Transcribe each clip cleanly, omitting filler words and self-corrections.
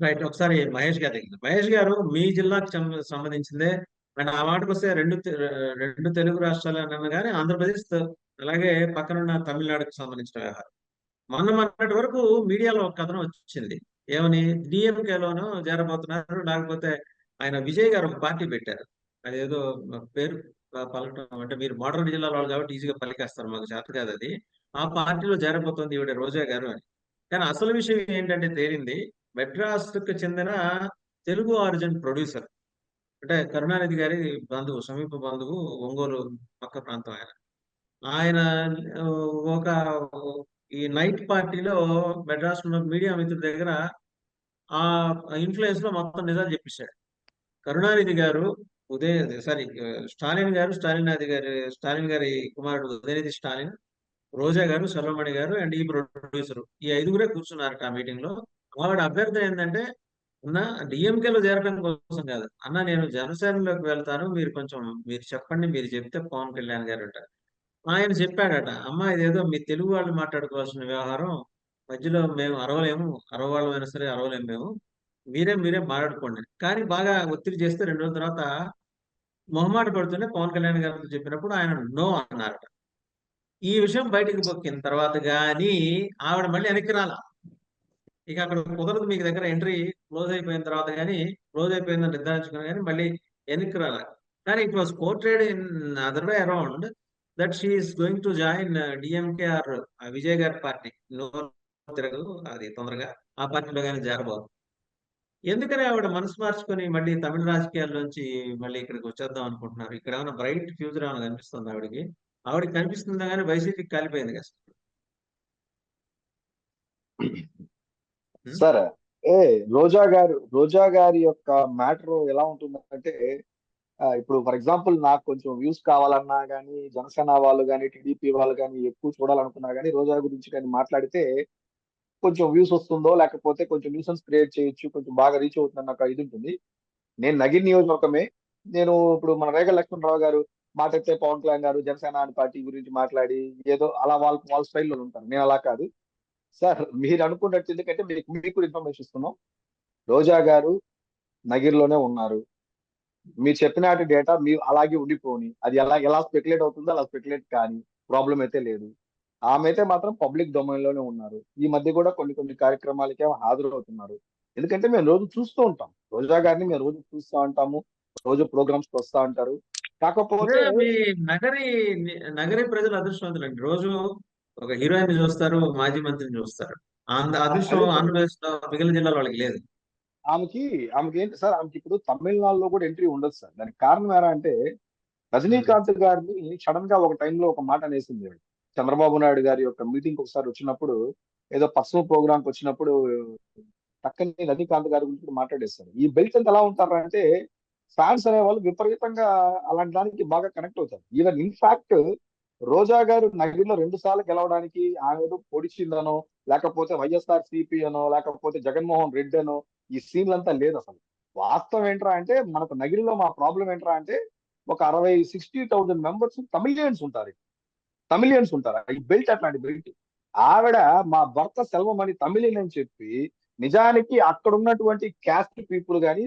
Right. ఒకసారి మహేష్ గారి దగ్గర. మహేష్ గారు మీ జిల్లాకు సంబంధించిందే. అండ్ ఆ మాటకొస్తే రెండు తెలుగు రాష్ట్రాలు అన్నాను గాని ఆంధ్రప్రదేశ్ అలాగే పక్కనున్న తమిళనాడుకు సంబంధించిన వ్యవహారం. మొన్నటి వరకు మీడియాలో ఒక కథనం వచ్చింది. ఏమని డిఎంకేలోనూ చేరబోతున్నారు. లేకపోతే ఆయన విజయ్ గారు ఒక పార్టీ పెట్టారు. అదేదో పేరు పలకటం అంటే మీరు మోడర్న్ జిల్లాలో వాళ్ళు కాబట్టి ఈజీగా పలికేస్తారు. మాకు చేత కాదు అది. ఆ పార్టీలో చేరబోతోంది ఈవిడ రోజా గారు అని. కానీ అసలు విషయం ఏంటంటే తేలింది మెడ్రాస్‌కు చెందిన తెలుగు ఆరిజిన్ ప్రొడ్యూసర్. అంటే కరుణానిధి గారి బంధువు, సమీప బంధువు, ఒంగోలు పక్క ప్రాంతం ఆయన. ఆయన ఒక ఈ నైట్ పార్టీలో మెడ్రాస్‌లో మీడియా మిత్రుల దగ్గర ఆ ఇన్‌ఫ్లూయెన్స్‌లో మొత్తం నిజాలు చెప్పేసాడు. కరుణానిధి గారు సారీ స్టాలిన్ గారి కుమారుడు ఉదయనిధి స్టాలిన్, రోజా గారు, సెల్వమణి గారు అండ్ ఈ ప్రొడ్యూసర్ ఈ ఐదుగురే కూర్చున్నారట ఆ మీటింగ్ లో. ఆవిడ అభ్యర్థన ఏంటంటే అన్న డిఎంకేలో చేరడం కోసం కాదు అన్న, నేను జనసేనలోకి వెళ్తాను, మీరు చెప్పండి, మీరు చెప్తే పవన్ కళ్యాణ్ గారు అంటారు. ఆయన చెప్పాడట, అమ్మా ఇదేదో మీ తెలుగు వాళ్ళు మాట్లాడుకోవాల్సిన వ్యవహారం, మధ్యలో మేము అరవలేము, అరవవాళ్ళమైనా సరే అరవలేము మేము, మీరే మాట్లాడుకోండి. కానీ బాగా ఒత్తిడి చేస్తే 2 రోజుల తర్వాత మొహమాట పడుతూనే పవన్ కళ్యాణ్ గారితో చెప్పినప్పుడు ఆయన నో అన్నారట. ఈ విషయం బయటకు పొక్కిన తర్వాత గాని ఆవిడ మళ్ళీ వెనక్కి రాల. ఇక అక్కడ కుదరదు, మీకు దగ్గర ఎంట్రీ క్లోజ్ అయిపోయిన తర్వాత గాని, క్లోజ్ అయిపోయిందని నిర్ధారించుకున్నా గాని మళ్ళీ వెనక్కి రాల. కానీ it was portrayed in other way around that she is going to join DMK or Vijay గారి పార్టీ. నోరు తిరగదు అది తొందరగా, ఆ పార్టీలో కానీ చేరబోదు. ఎందుకని ఆవిడ మనసు మార్చుకొని మళ్ళీ తమిళ రాజకీయాల్లోంచి మళ్ళీ ఇక్కడికి వచ్చేద్దాం అనుకుంటున్నారు? ఇక్కడ ఏమైనా బ్రైట్ ఫ్యూచర్ ఏమైనా కనిపిస్తుంది ఆవిడకి? ఆవిడకి కనిపిస్తుందా కానీ వైసీపీకి కాలిపోయింది కదా. సార్ రోజా గారి యొక్క మ్యాటర్ ఎలా ఉంటుందంటే, ఇప్పుడు ఫర్ ఎగ్జాంపుల్ నాకు కొంచెం వ్యూస్ కావాలన్నా కానీ, జనసేన వాళ్ళు కానీ, టీడీపీ వాళ్ళు కానీ ఎక్కువ చూడాలనుకున్నా కానీ, రోజా గురించి కానీ మాట్లాడితే కొంచెం వ్యూస్ వస్తుందో, లేకపోతే కొంచెం న్యూసెన్స్ క్రియేట్ చేయొచ్చు, కొంచెం బాగా రీచ్ అవుతుందని నాకు ఇది ఉంటుంది. నేను నగిరి నియోజకవర్గమే. నేను ఇప్పుడు మన రేగ లక్ష్మణరావు గారు మాట్లాడితే పవన్ కళ్యాణ్ గారు జనసేన పార్టీ గురించి మాట్లాడి ఏదో అలా వాళ్ళ స్టైల్లో ఉంటారు. నేను అలా కాదు సార్. మీరు అనుకున్నట్టు, ఎందుకంటే మీకు ఇన్ఫర్మేషన్ ఇస్తున్నాం. రోజా గారు నగిరిలోనే ఉన్నారు. మీరు చెప్పిన డేటా మీరు అలాగే ఉండిపోని, అది ఎలా స్పెక్యులేట్ అవుతుందో అలా స్పెక్యులేట్ కానీ ప్రాబ్లం అయితే లేదు. ఆమె అయితే మాత్రం పబ్లిక్ డొమైన్ లోనే ఉన్నారు. ఈ మధ్య కూడా కొన్ని కార్యక్రమాలకే హాజరవుతున్నారు. ఎందుకంటే మేము రోజు చూస్తూ ఉంటాం రోజా గారిని, మేము రోజు చూస్తూ ఉంటాము, రోజు ప్రోగ్రామ్స్ కి వస్తా ఉంటారు. కాకపోతే మీ నగరి నగరి ప్రజలు అదృష్టవంతులండి. రోజు ఒక హీరోయిన్ చూస్తారు, ఒక మాజీ మంత్రిని చూస్తారు. అదృష్టం అదే సార్, ఆంధ్రప్రదేశ్ లో మిగిలిన జిల్లాల వాళ్ళకి లేదు. ఆమెకి ఆమెకి ఏంటి సార్, ఆమెకి ఇప్పుడు తమిళనాడులో కూడా ఎంట్రీ ఉండదు సార్. దానికి కారణం ఎలా అంటే, రజనీకాంత్ గారిని సడన్ గా ఒక టైంలో ఒక మాట అనేసింది ఆవిడ. చంద్రబాబు నాయుడు గారి యొక్క మీటింగ్ ఒకసారి వచ్చినప్పుడు, ఏదో పర్సనల్ ప్రోగ్రామ్ కి వచ్చినప్పుడు పక్కనే రజనీకాంత్ గారి గురించి మాట్లాడేస్తారు. ఈ బెల్ట్ ఎంత ఎలా ఉంటారంటే, ఫ్యాన్స్ అనేవాళ్ళు విపరీతంగా అలాంటి దానికి బాగా కనెక్ట్ అవుతారు. ఈవెన్ ఇన్ఫాక్ట్ రోజా గారు నగిరిలో 2 సార్లు గెలవడానికి ఆమె ఏదో పొడిచిందనో, లేకపోతే వైఎస్ఆర్ సిపి అనో, లేకపోతే జగన్మోహన్ రెడ్డి అనో ఈ సీన్లంతా లేదు అసలు. వాస్తవం ఏంట్రా అంటే, మనకు నగిరిలో మా ప్రాబ్లం ఏంట్రా అంటే, ఒక 60,000-60,000 మెంబర్స్ తమిళియన్స్ ఉంటారు. ఈ బెల్ట్ అట్లాంటి బెల్ట్. ఆవిడ మా భర్త సెల్వమణి తమిళియన్ అని చెప్పి, నిజానికి అక్కడ ఉన్నటువంటి క్యాస్ట్ పీపుల్ గాని,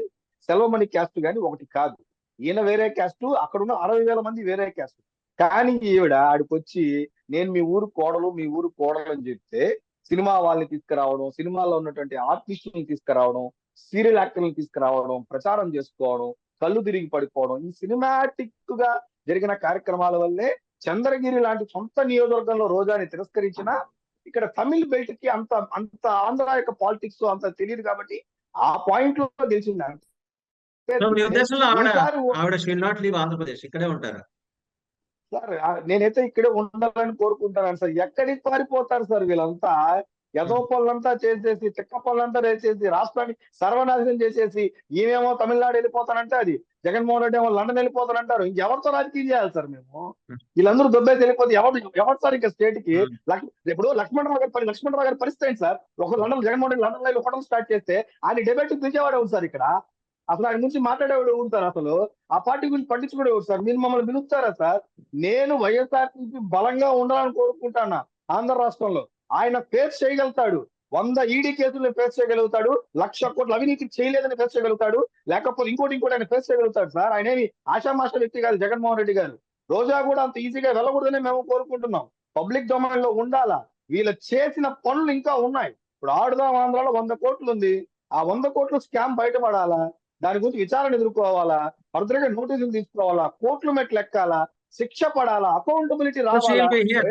సెల్వమణి క్యాస్ట్ గాని ఒకటి కాదు. ఈయన వేరే క్యాస్ట్, అక్కడ ఉన్న 60,000 మంది వేరే క్యాస్ట్. కానీ ఈవిడ ఆడికొచ్చి, నేను మీ ఊరు కోడలు అని చెప్తే, సినిమా వాళ్ళని తీసుకురావడం, సినిమాలో ఉన్నటువంటి ఆర్టిస్టులను తీసుకురావడం, సీరియల్ యాక్టర్లను తీసుకురావడం, ప్రచారం చేసుకోవడం, కళ్ళు తిరిగి పడిపోవడం, ఈ సినిమాటిక్ గా జరిగిన కార్యక్రమాల వల్లే చంద్రగిరి లాంటి సొంత నియోజకవర్గంలో రోజాని తిరస్కరించిన, ఇక్కడ తమిళ్ బెల్ట్ కి అంత అంత ఆంధ్ర యొక్క పాలిటిక్స్ అంత తెలియదు కాబట్టి ఆ పాయింట్ లో గెలిచింది. మీ ఉద్దేశంలో ఈసారి ఆవిడ షీల్ నాట్ లీవ్ ఆంధ్రప్రదేశ్, ఇక్కడే ఉంటారు? సార్ నేనైతే ఇక్కడే ఉండాలని కోరుకుంటాను సార్. ఎక్కడికి పారిపోతారు సార్ వీళ్ళంతా? ఎదో పనులంతా చేసేసి, చెక్క పనులంతా చేసేసి, రాష్ట్రాన్ని సర్వనాశనం చేసేసి, ఈమెమో తమిళనాడు వెళ్ళిపోతానంటే, అది జగన్మోహన్ రెడ్డి ఏమో లండన్ వెళ్ళిపోతానంటారు. ఇంకెవరితో రాజకీయం చేయాలి సార్ మేము? వీళ్ళందరూ దొబ్బేసి వెళ్ళిపోతే ఎవరు సార్ ఇంకా స్టేట్ కి? ఇప్పుడు లక్ష్మణరావు గారి పరిస్థితి ఏంటి సార్? ఒక జగన్మోహన్ రెడ్డి లండన్ లో హోటల్ స్టార్ట్ చేస్తే ఆయన డిబేట్ పిలిచేవాడే ఉంది సార్. ఇక్కడ అసలు ఆయన గురించి మాట్లాడేవాడు ఉంటారు. అసలు ఆ పార్టీ గురించి పట్టించుకునేవాడు సార్. మీరు మమ్మల్ని పిలుస్తారా సార్? నేను వైఎస్ఆర్సీపీ బలంగా ఉండాలని కోరుకుంటాను ఆంధ్ర రాష్ట్రంలో. ఆయన ఫేస్ చేయగలుగుతాడు. 100 ఈడీ కేసులను ఫేస్ చేయగలుగుతాడు, 1,00,000 కోట్ల అవినీతి చేయలేదని ఫేస్ చేయగలుగుతాడు, లేకపోతే ఇంకోటి ఆయన ఫేస్ చేయగలుగుతాడు సార్. ఆయన ఏమి ఆషామాష వ్యక్తి కాదు జగన్మోహన్ రెడ్డి గారు. రోజా కూడా అంత ఈజీగా వెళ్ళకూడదని మేము కోరుకుంటున్నాం. పబ్లిక్ డొమైన్ లో ఉండాలా. వీళ్ళు చేసిన పనులు ఇంకా ఉన్నాయి. ఇప్పుడు ఆడుదాం ఆంధ్రాలో 100 కోట్లు ఉంది. ఆ 100 కోట్లు స్కామ్ బయటపడాలా, దాని గురించి విచారణ ఎదుర్కోవాలా, ఫర్దర్ గా నోటీసులు తీసుకోవాలా, కోర్టులు మెట్లు ఎక్కాలా, శిక్ష పడాలా, అకౌంటబిలిటీ So she will రావాలా. be here.